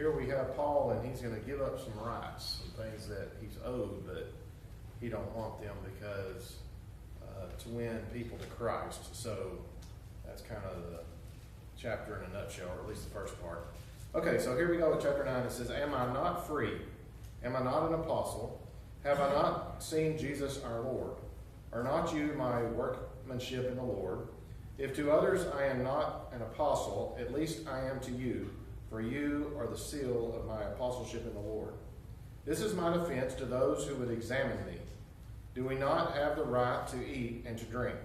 here we have Paul, and he's going to give up some rights, some things that he's owed, but he don't want them because to win people to Christ. So that's kind of the chapter in a nutshell, or at least the first part. Okay, so here we go with chapter 9. It says, Am I not free? Am I not an apostle? Have I not seen Jesus our Lord? Are not you my workmanship in the Lord? If to others I am not an apostle, at least I am to you, for you are the seal of my apostleship in the Lord. This is my defense to those who would examine me. Do we not have the right to eat and to drink?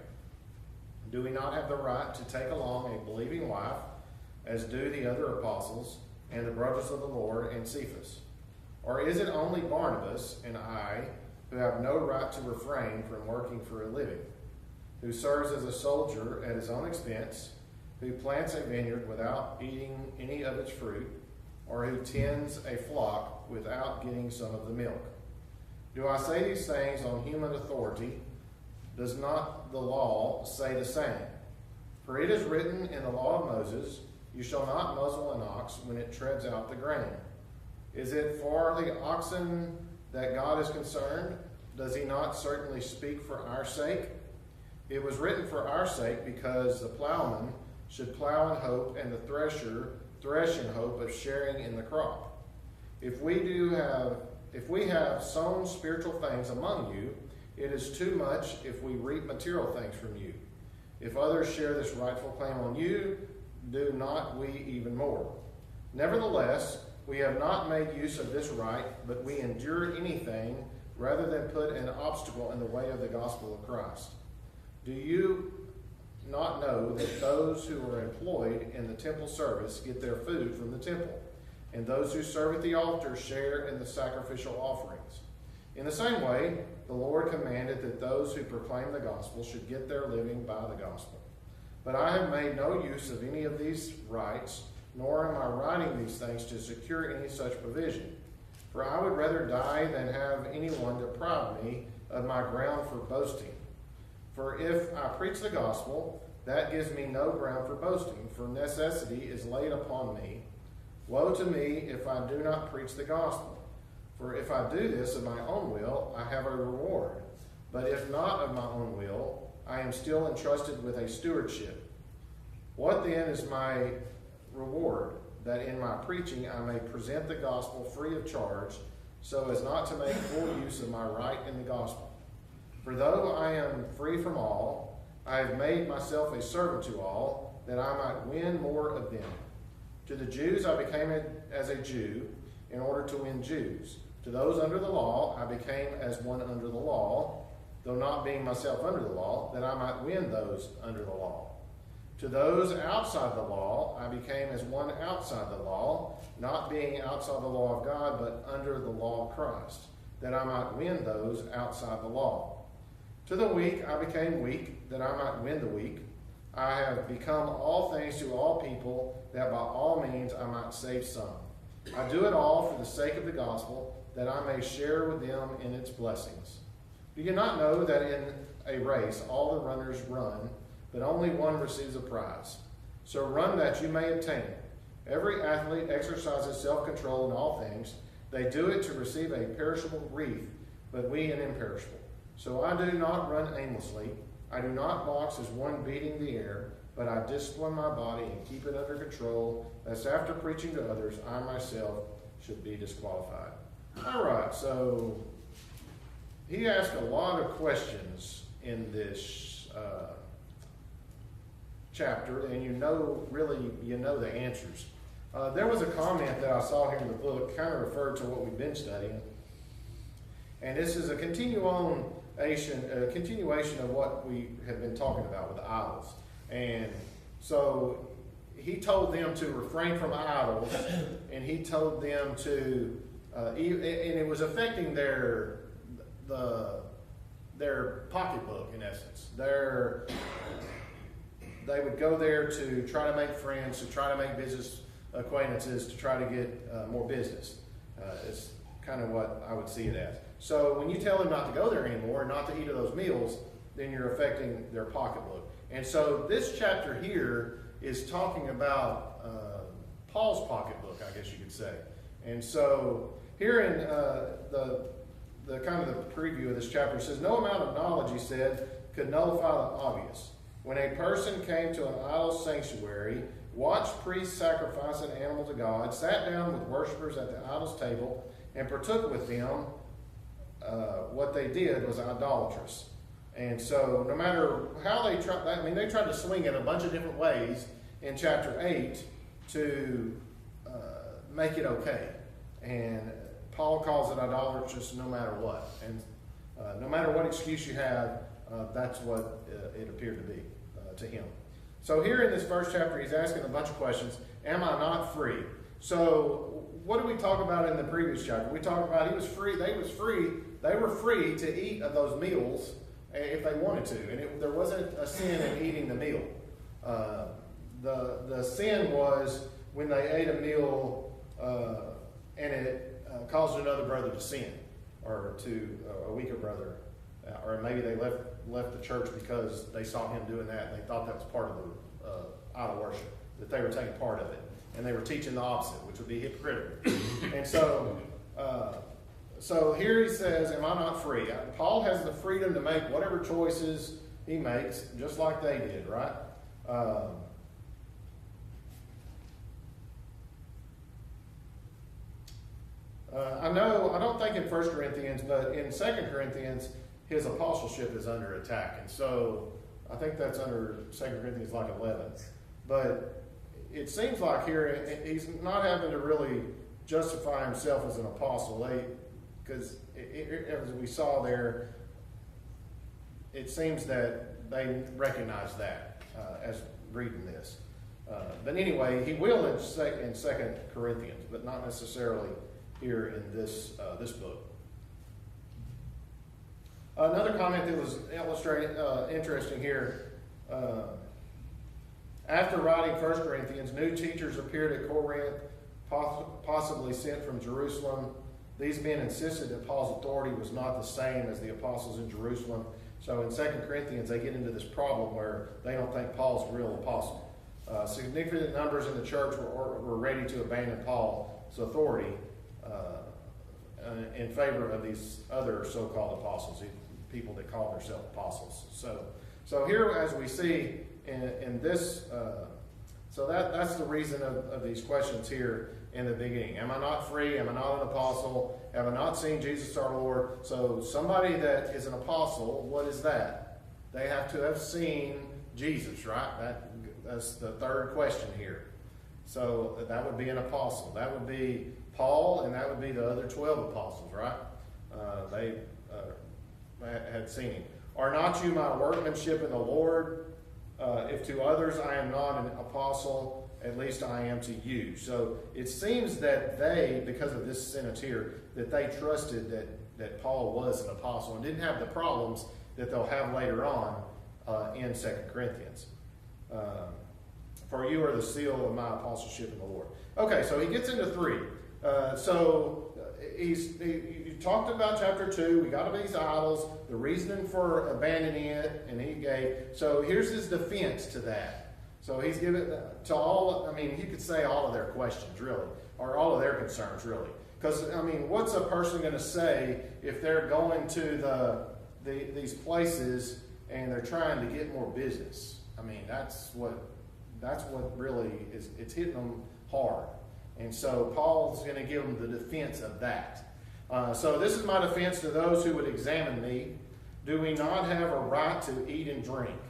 Do we not have the right to take along a believing wife, as do the other apostles and the brothers of the Lord and Cephas? Or is it only Barnabas and I who have no right to refrain from working for a living, who serves as a soldier at his own expense, who plants a vineyard without eating any of its fruit, or who tends a flock without getting some of the milk? Do I say these things on human authority? Does not the law say the same? For it is written in the law of Moses, You shall not muzzle an ox when it treads out the grain. Is it for the oxen that God is concerned? Does he not certainly speak for our sake? It was written for our sake, because the plowman should plow in hope, and the thresher thresh in hope of sharing in the crop. If we have sown spiritual things among you, it is too much if we reap material things from you. If others share this rightful claim on you, do not we even more? Nevertheless, we have not made use of this right, but we endure anything rather than put an obstacle in the way of the gospel of Christ. Do you not know that those who are employed in the temple service get their food from the temple, and those who serve at the altar share in the sacrificial offerings? In the same way, the Lord commanded that those who proclaim the gospel should get their living by the gospel. But I have made no use of any of these rights, nor am I writing these things to secure any such provision. For I would rather die than have anyone deprive me of my ground for boasting. For if I preach the gospel, that gives me no ground for boasting, for necessity is laid upon me. Woe to me if I do not preach the gospel. For if I do this of my own will, I have a reward. But if not of my own will, I am still entrusted with a stewardship. What then is my reward? That in my preaching I may present the gospel free of charge, so as not to make full use of my right in the gospel. For though I am free from all, I have made myself a servant to all, that I might win more of them. To the Jews I became as a Jew, in order to win Jews. To those under the law I became as one under the law, though not being myself under the law, that I might win those under the law. To those outside the law I became as one outside the law, not being outside the law of God, but under the law of Christ, that I might win those outside the law. To the weak I became weak, that I might win the weak. I have become all things to all people, that by all means I might save some. I do it all for the sake of the gospel, that I may share with them in its blessings. Do you not know that in a race all the runners run, but only one receives a prize? So run that you may obtain it. Every athlete exercises self-control in all things. They do it to receive a perishable wreath, but we an imperishable. So I do not run aimlessly. I do not box as one beating the air, but I discipline my body and keep it under control, lest after preaching to others, I myself should be disqualified. All right, so he asked a lot of questions in this chapter, and you know the answers. There was a comment that I saw here in the book, kind of referred to what we've been studying, and this is a continuation of what we have been talking about with the idols. And so he told them to refrain from idols, and he told them to, and it was affecting their pocketbook in essence. They would go there to try to make friends, to try to make business acquaintances, to try to get more business. It's kind of what I would see it as. So when you tell them not to go there anymore, not to eat of those meals, then you're affecting their pocketbook. And so this chapter here is talking about Paul's pocketbook, I guess you could say. And so here in the kind of the preview of this chapter, it says, no amount of knowledge, he said, could nullify the obvious. When a person came to an idol sanctuary, watched priests sacrifice an animal to God, sat down with worshipers at the idol's table, and partook with them, what they did was idolatrous. And so no matter how they tried, I mean, they tried to swing it a bunch of different ways in chapter 8 to make it okay. And Paul calls it idolatrous no matter what. And no matter what excuse you have, that's what it appeared to be to him. So here in this first chapter, he's asking a bunch of questions. Am I not free? So what did we talk about in the previous chapter? We talked about he was free. They were free to eat of those meals if they wanted to. And there wasn't a sin in eating the meal. The sin was when they ate a meal and it caused another brother to sin, or to a weaker brother, or maybe they left the church because they saw him doing that and they thought that was part of the idol worship, that they were taking part of it, and they were teaching the opposite, which would be hypocritical. And so here he says, am I not free? Paul has the freedom to make whatever choices he makes, just like they did, right? I don't think in 1 Corinthians, but in 2 Corinthians, his apostleship is under attack. And so I think that's under 2 Corinthians like 11. But it seems like here he's not having to really justify himself as an apostle. Because as we saw there, it seems that they recognize that as reading this. But anyway, he will in 2 Corinthians, but not necessarily here in this book. Another comment that was interesting here. After writing 1 Corinthians, new teachers appeared at Corinth, possibly sent from Jerusalem. These men insisted that Paul's authority was not the same as the apostles in Jerusalem. So in 2 Corinthians, they get into this problem where they don't think Paul's a real apostle. Significant numbers in the church were ready to abandon Paul's authority in favor of these other so-called apostles, people that call themselves apostles. So here, as we see in this, so that's the reason of these questions here in the beginning. Am I not free? Am I not an apostle? Have I not seen Jesus our Lord? So somebody that is an apostle, what is that? They have to have seen Jesus, right? That's the third question here. So that would be an apostle. That would be Paul, and that would be the other 12 apostles, right? They had seen him. Are not you my workmanship in the Lord? If to others I am not an apostle, at least I am to you. So it seems that they, because of this sentence here, that they trusted that Paul was an apostle and didn't have the problems that they'll have later on in 2 Corinthians. For you are the seal of my apostleship in the Lord. Okay, so he gets into 3. You talked about chapter 2. We got these idols, the reasoning for abandoning it, and he gave. So here's his defense to that. So he's given to all. I mean, he could say all of their questions, really, or all of their concerns, really. Because I mean, what's a person going to say if they're going to these places and they're trying to get more business? I mean, that's what really is. It's hitting them hard. And so Paul's going to give them the defense of that. So this is my defense to those who would examine me. Do we not have a right to eat and drink?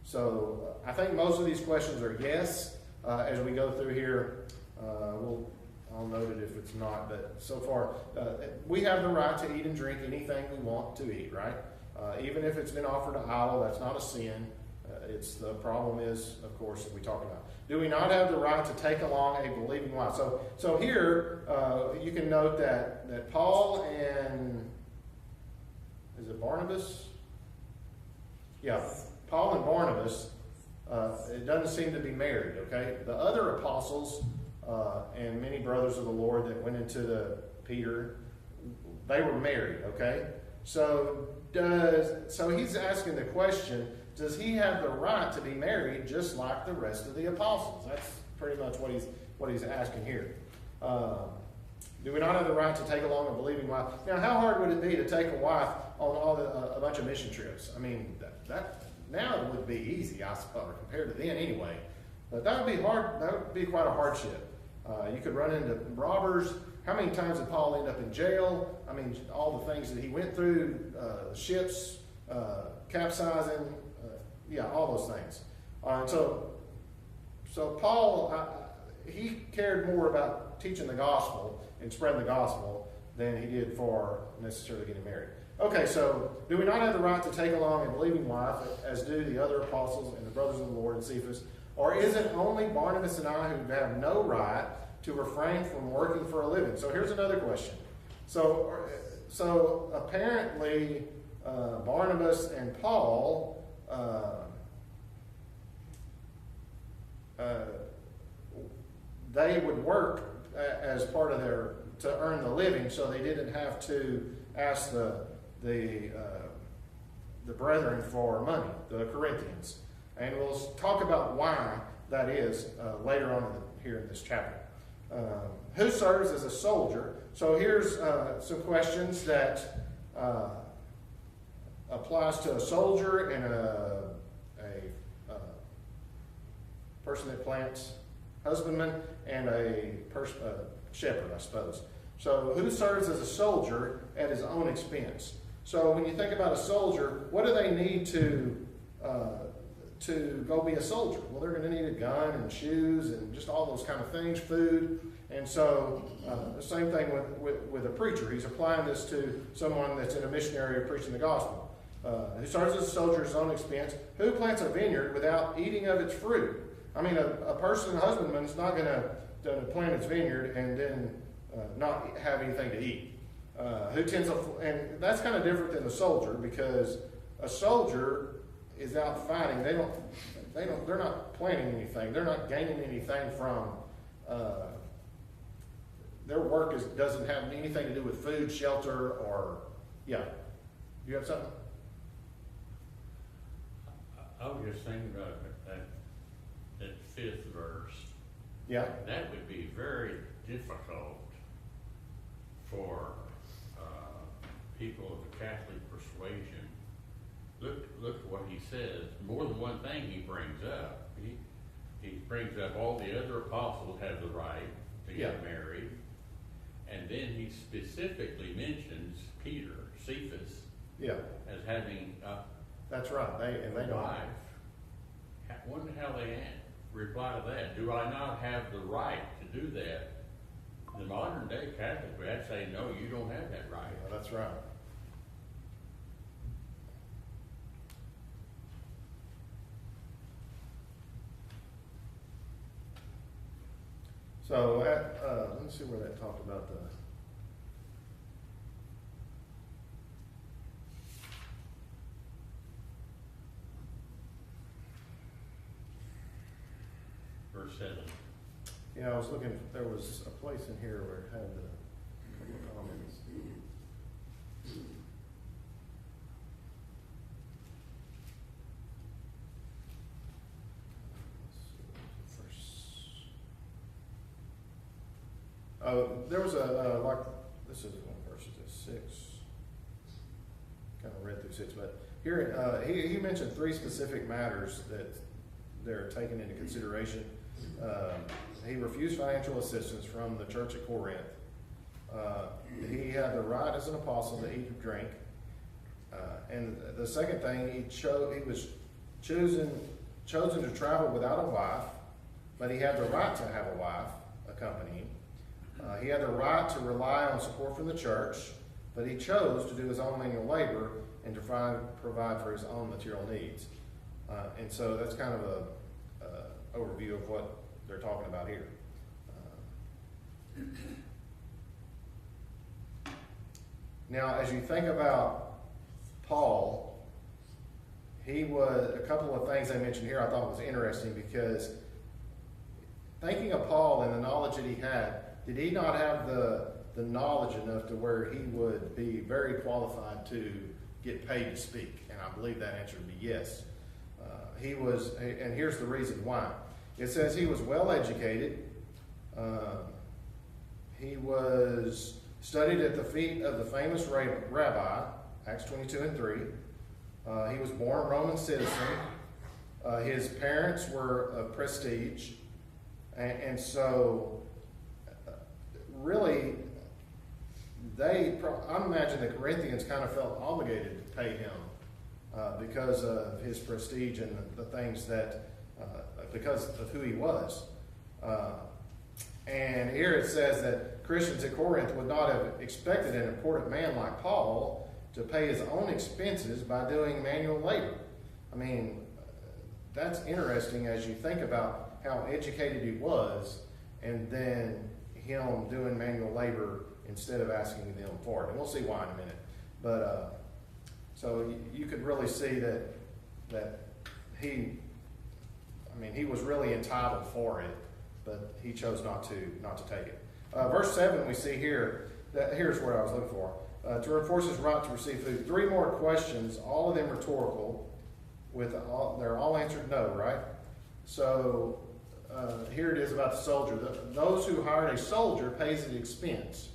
So I think most of these questions are yes. As we go through here, I'll note it if it's not. But so far, we have the right to eat and drink anything we want to eat, right? Even if it's been offered to idol, that's not a sin. It's the problem is, of course, that we talked about. Do we not have the right to take along a believing wife? So here you can note that Paul and is it Barnabas? Yeah, Paul and Barnabas. It doesn't seem to be married. Okay, the other apostles and many brothers of the Lord that went into the Peter, they were married. Okay, so he's asking the question. Does he have the right to be married just like the rest of the apostles? pretty much what he's asking here. Do we not have the right to take along a believing wife? Now, how hard would it be to take a wife on a bunch of mission trips? I mean, that now it would be easy, I suppose, compared to then anyway. But that would be hard. That would be quite a hardship. You could run into robbers. How many times did Paul end up in jail? I mean, all the things that he went through, ships capsizing, all those things. So Paul, he cared more about teaching the gospel and spreading the gospel than he did for necessarily getting married. Okay, so do we not have the right to take along a believing wife, as do the other apostles and the brothers of the Lord and Cephas? Or is it only Barnabas and I who have no right to refrain from working for a living? So here's another question. So apparently Barnabas and Paul, they would work as part of to earn the living, so they didn't have to ask the brethren for money, the Corinthians. And we'll talk about why that is later on here in this chapter. Who serves as a soldier? So here's some questions that applies to a soldier and a person that plants, husbandman, and a shepherd, I suppose. So who serves as a soldier at his own expense? So when you think about a soldier, what do they need to go be a soldier? Well, they're going to need a gun and shoes and just all those kind of things, food. And so the same thing with a preacher. He's applying this to someone that's in a missionary or preaching the gospel. Who serves as a soldier at his own expense? Who plants a vineyard without eating of its fruit? I mean, a person, a husbandman, is not going to plant its vineyard and then not have anything to eat. Who tends to, and that's kind of different than a soldier, because a soldier is out fighting. They're not planting anything. They're not gaining anything from. Their work doesn't have anything to do with food, shelter, or You have something? I was just thinking about that fifth verse. Yeah. That would be very difficult for people of the Catholic persuasion. Look at what he says. More than one thing he brings up. He brings up all the other apostles have the right to get married. And then he specifically mentions Peter, Cephas, as having that's right. They a wife. I wonder how they reply to that. Do I not have the right to do that? The modern day Catholic would say, no, you don't have that right. Yeah, that's right. So let's see where that talked about the. Verse 7. Yeah, I was looking. There was a place in here where it had a couple of comments. There was this is one verse, is 6. Kind of read through 6, but here he mentioned 3 specific matters that they're taking into consideration. He refused financial assistance from the church at Corinth. He had the right as an apostle to eat and drink. And the second thing, he was chosen to travel without a wife, but he had the right to have a wife accompanying. He had the right to rely on support from the church, but he chose to do his own manual labor and to provide for his own material needs. And so that's kind of a overview of what they're talking about here. Now, as you think about Paul, a couple of things I mentioned here I thought was interesting, because thinking of Paul and the knowledge that he had, did he not have the knowledge enough to where he would be very qualified to get paid to speak? And I believe that answer would be yes. He was, and here's the reason why. It says he was well educated. He was studied at the feet of the famous rabbi, Acts 22 and 3. He was born a Roman citizen. His parents were of prestige. And so, really, I imagine the Corinthians kind of felt obligated to pay him because of his prestige and the things that, because of who he was. And here it says that Christians at Corinth would not have expected an important man like Paul to pay his own expenses by doing manual labor. I mean, that's interesting as you think about how educated he was, and then him doing manual labor instead of asking them for it. And we'll see why in a minute. But so you could really see that he was really entitled for it, but he chose not to take it. Verse 7 we see here, here's what I was looking for. To enforce his right to receive food. 3 more questions, all of them rhetorical, they're all answered no, right? So here it is about the soldier. Those who hired a soldier pays the expense.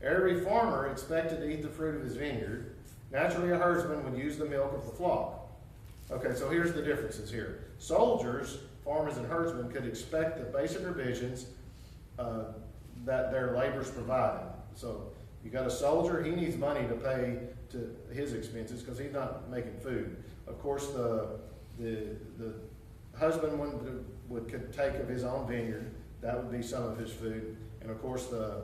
Every farmer expected to eat the fruit of his vineyard. Naturally, a herdsman would use the milk of the flock. Okay, so here's the differences here. Soldiers, farmers, and herdsmen could expect the basic provisions that their labors provided. So you got a soldier, he needs money to pay to his expenses because he's not making food. Of course, the husbandman could take of his own vineyard. That would be some of his food. And of course, the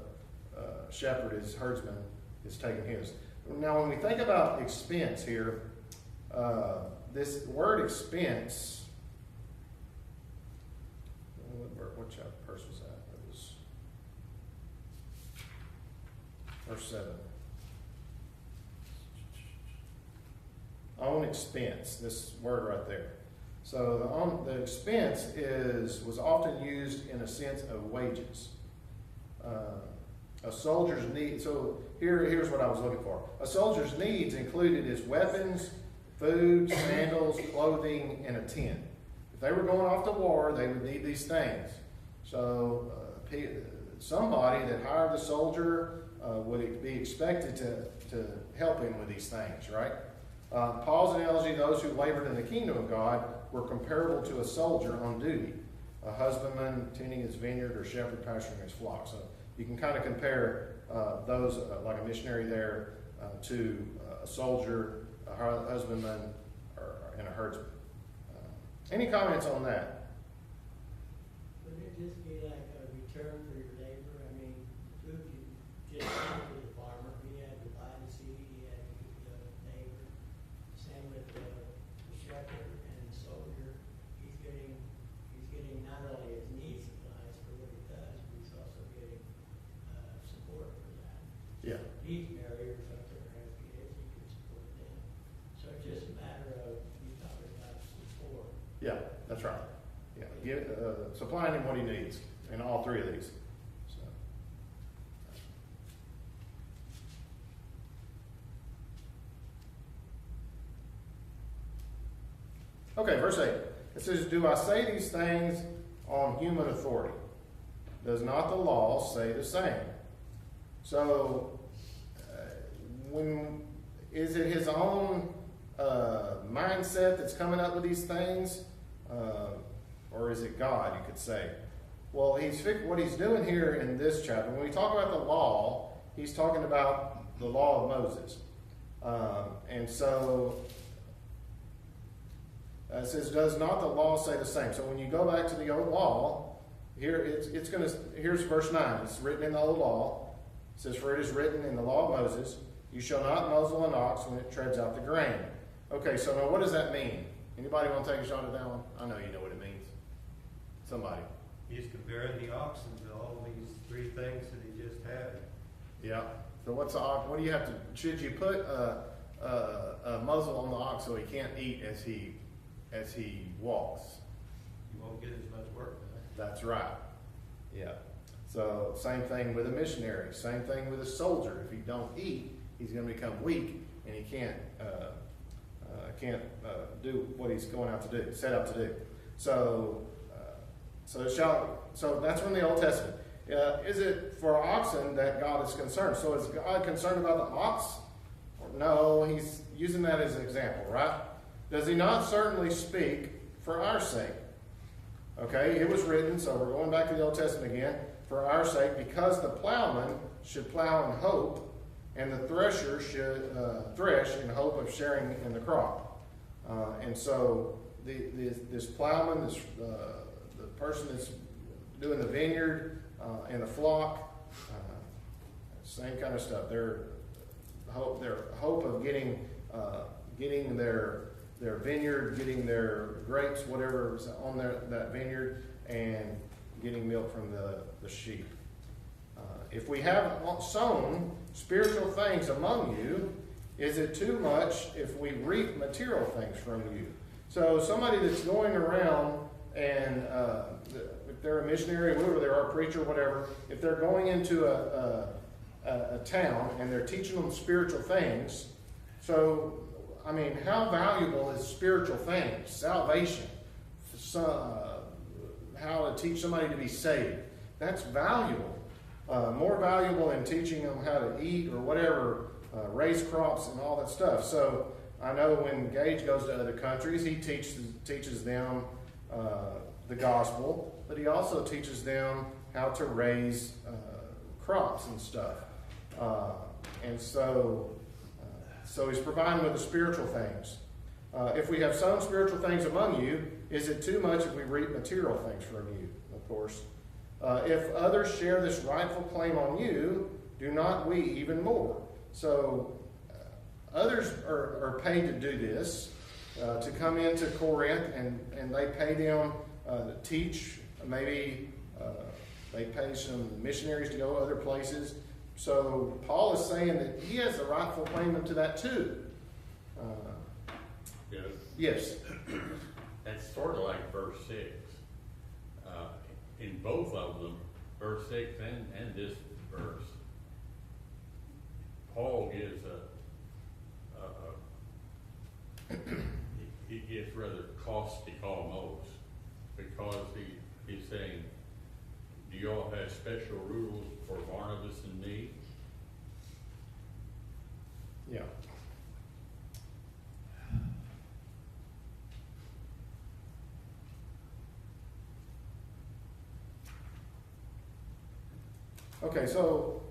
shepherd, his herdsman, is taking his. Now, when we think about expense here, this word expense, what chapter verse was that? It was verse 7. Own expense, this word right there. So the expense was often used in a sense of wages. A soldier's need. So here's what I was looking for. A soldier's needs included his weapons, food, sandals, clothing, and a tent. If they were going off to war, they would need these things. So somebody that hired the soldier would be expected to help him with these things, right? Paul's analogy, those who labored in the kingdom of God were comparable to a soldier on duty, a husbandman tending his vineyard or shepherd pasturing his flock. So you can kind of compare those, like a missionary there, to a soldier, a husbandman, and a herdsman. Any comments on that? Wouldn't it just be like a return for your labor? I mean, food you just gave to the farmer. He had to buy the seed, he had to give the labor. Same with the shepherd and the soldier. He's getting not only his need supplies for what he does, but he's also getting support for that. Yeah. He's married or something, or has kids, he can support them. So it's just a matter of, you talking about support. Yeah, that's right. Yeah, supplying him what he needs in all 3 of these. So. Okay, verse 8. It says, "Do I say these things on human authority? Does not the law say the same?" So, is it his own mindset that's coming up with these things? Or is it God, you could say? Well, what he's doing here in this chapter, when we talk about the law, he's talking about the law of Moses. And so it says, "Does not the law say the same?" So when you go back to the old law, here's verse 9. It's written in the old law. It says, "For it is written in the law of Moses, you shall not muzzle an ox when it treads out the grain." Okay, so now what does that mean? Anybody want to take a shot at that one? I know you know what it means. Somebody. He's comparing the oxen to all these 3 things that he just had. Yeah. So what do you have to? Should you put a muzzle on the ox so he can't eat as he walks? You won't get as much work done. That's right. Yeah. So same thing with a missionary. Same thing with a soldier. If he don't eat, he's going to become weak and he can't do what he's going out to do, set out to do. So So that's from the Old Testament. Is it for oxen that God is concerned? So is God concerned about the ox? No, he's using that as an example, right? Does he not certainly speak for our sake? Okay, it was written, so we're going back to the Old Testament again, for our sake, because the plowman should plow in hope, and the thresher should thresh in hope of sharing in the crop. And so this plowman, the person that's doing the vineyard and the flock, same kind of stuff. Their hope of getting their vineyard, getting their grapes, whatever is on that vineyard, and getting milk from the sheep. If we have sown spiritual things among you, is it too much if we reap material things from you? So somebody that's going around and if they're a missionary, whoever they are, a preacher, whatever, if they're going into a town and they're teaching them spiritual things, so, I mean, how valuable is spiritual things? Salvation, how to teach somebody to be saved. That's valuable. More valuable than teaching them how to eat or whatever, raise crops and all that stuff. So I know when Gage goes to other countries, he teaches them the gospel, but he also teaches them how to raise crops and stuff. And so he's providing with the spiritual things. If we have sown spiritual things among you, is it too much if we reap material things from you? Of course. If others share this rightful claim on you, do not we even more? So others are paid to do this, to come into Corinth, and they pay them to teach. Maybe they pay some missionaries to go other places. So Paul is saying that he has the rightful claim to that too. Yes. That's sort of like verse 6. In both of them, verse 6 and this verse, Paul gives he gets rather caustic almost, because he's saying, do you all have special rules for Barnabas and me? Yeah. Okay, so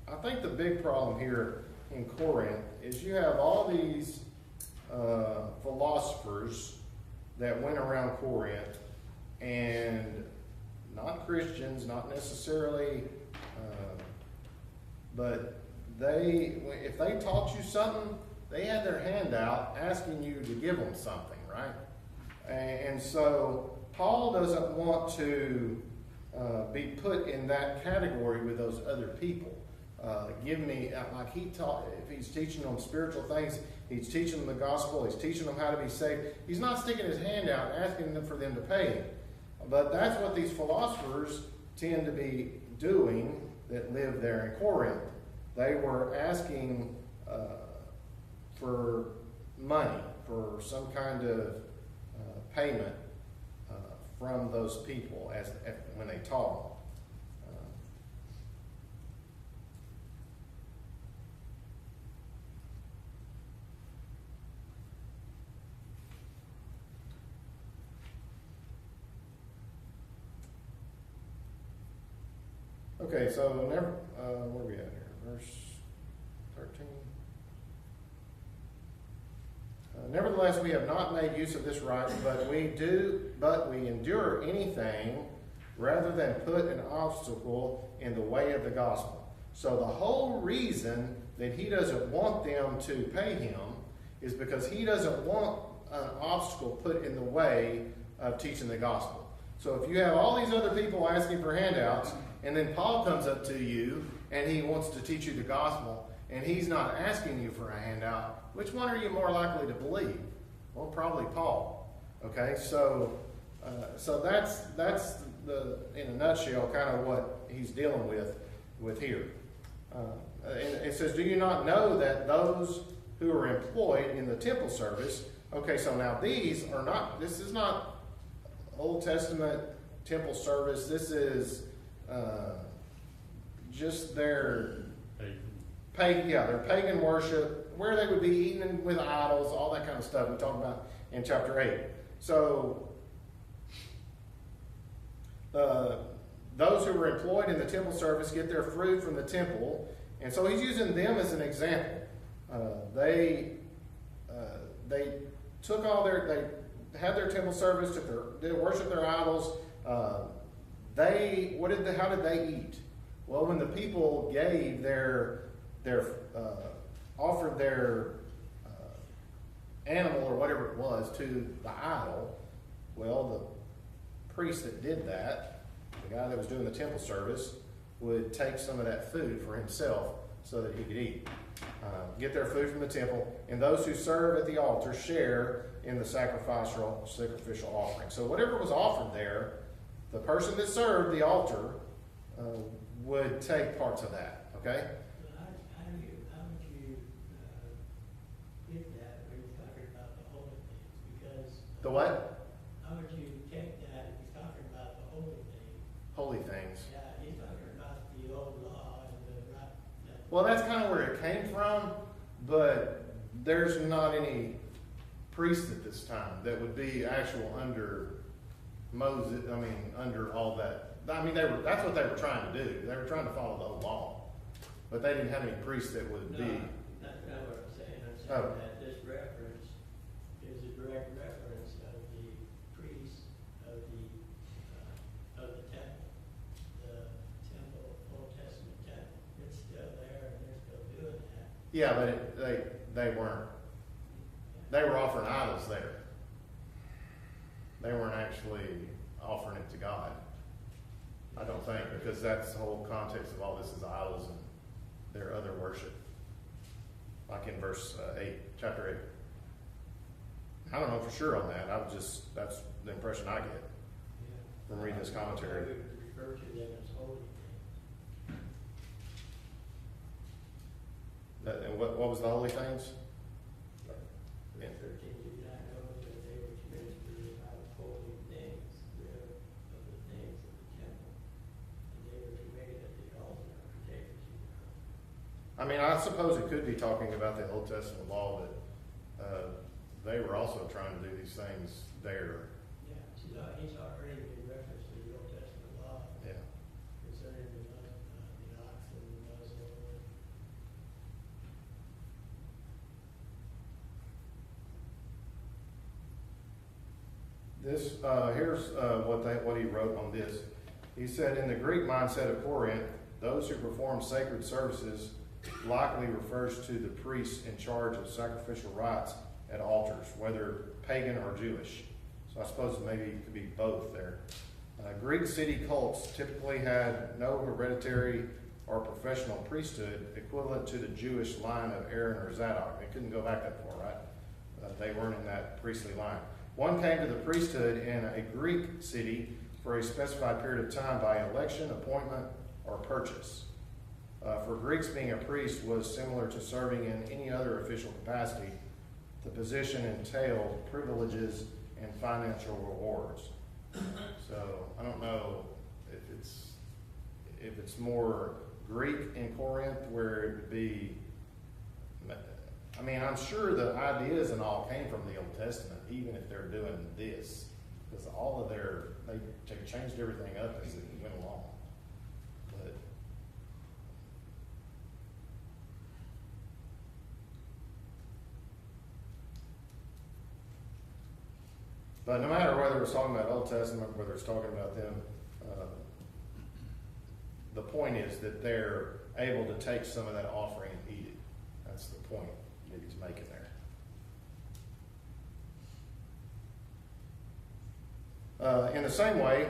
I think the big problem here in Corinth is you have all these philosophers that went around Corinth, and not Christians, not necessarily, but if they taught you something, they had their hand out asking you to give them something, right? And so Paul doesn't want to be put in that category with those other people. Give me, like he taught, if he's teaching them spiritual things, he's teaching them the gospel, he's teaching them how to be saved. He's not sticking his hand out asking them for them to pay him. But that's what these philosophers tend to be doing that live there in Corinth. They were asking for money, for some kind of payment from those people when they taught them. Okay, so where are we at here? Verse 13. Nevertheless, we have not made use of this right, but we endure anything rather than put an obstacle in the way of the gospel. So the whole reason that he doesn't want them to pay him is because he doesn't want an obstacle put in the way of teaching the gospel. So if you have all these other people asking for handouts, and then Paul comes up to you and he wants to teach you the gospel, and he's not asking you for a handout, which one are you more likely to believe? Well, probably Paul. Okay, so that's in a nutshell kind of what he's dealing with here. And it says, do you not know that those who are employed in the temple service? Okay, so now this is not Old Testament temple service. This is just their their pagan worship, where they would be eating with idols, all that kind of stuff we talked about in chapter 8. So those who were employed in the temple service get their food from the temple, and so he's using them as an example. They took they had their temple service, did worship their idols. How did they eat? Well, when the people gave offered their animal or whatever it was to the idol, well, the priest that did that, the guy that was doing the temple service, would take some of that food for himself so that he could eat. Get their food from the temple, and those who serve at the altar share in the sacrificial offering. So whatever was offered there, the person that served the altar would take parts of that. Okay? How would you get that when you're talking about the holy things? Because The what? how would you take that if he's talking about the holy things? Holy things. Yeah, he's talking about the old law and the right. Well, that's kind of where it came from, but there's not any priest at this time that would be actual under Moses. I mean, under all that. I mean, that's what they were trying to do. They were trying to follow the old law, but they didn't have any priests that would be. No, that's not what I'm saying. I'm saying Oh. that this reference is a direct reference of the priests of the temple, the temple, Old Testament temple. It's still there and they're still doing that. Yeah, but they weren't. They were offering idols there. They weren't actually offering it to God. I don't think, because that's the whole context of all this is idols and their other worship. Like in verse 8, chapter 8. I don't know for sure on that. That's the impression I get from reading this commentary. I would refer to them as holy things. And what was the holy things? Verse 13, did not know that they which minister about holy things, live of the things of the temple, and they which are made at the altar are partakers of. I mean, I suppose it could be talking about the Old Testament law, but they were also trying to do these things there. Yeah, he's already in reference to the Old Testament law Yeah. concerning the ox and the muzzle. This here's what he wrote on this. He said, in the Greek mindset of Corinth, those who perform sacred services likely refers to the priests in charge of sacrificial rites at altars, whether pagan or Jewish. So I suppose maybe it could be both there. Greek city cults typically had no hereditary or professional priesthood equivalent to the Jewish line of Aaron or Zadok. They couldn't go back that far, right? They weren't in that priestly line. One came to the priesthood in a Greek city for a specified period of time by election, appointment, or purchase. For Greeks, being a priest was similar to serving in any other official capacity. The position entailed privileges and financial rewards. So I don't know if it's more Greek in Corinth, where it would be. I mean, I'm sure the ideas and all came from the Old Testament, even if they're doing this, because all of they changed everything up as it went along. But no matter whether it's talking about Old Testament, whether it's talking about them, the point is that they're able to take some of that offering and eat it. That's the point that he's making there. In the same way,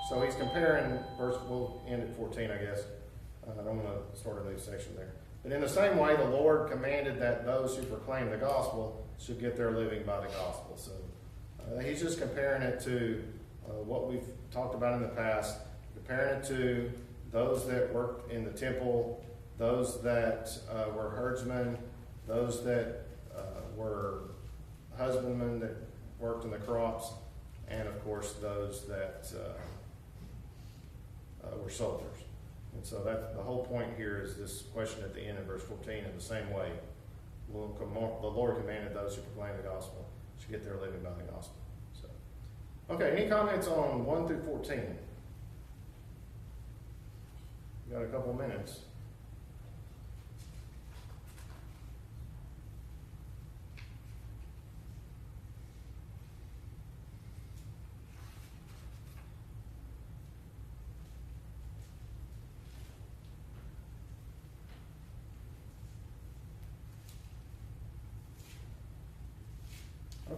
so he's comparing, we'll end at 14, I guess. I don't want to start a new section there. But in the same way, the Lord commanded that those who proclaim the gospel should get their living by the gospel. So he's just comparing it to what we've talked about in the past, comparing it to those that worked in the temple, those that were herdsmen, those that were husbandmen that worked in the crops. and of course those that were soldiers. And so that's the whole point here is this question at the end of verse 14. In the same way, the Lord commanded those who proclaim the gospel to get their living by the gospel. So, okay, any comments on 1 through 14? We got a couple minutes.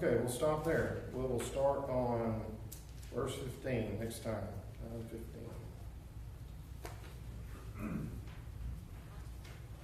Okay, we'll stop there. We'll start on verse 15 next time. 15.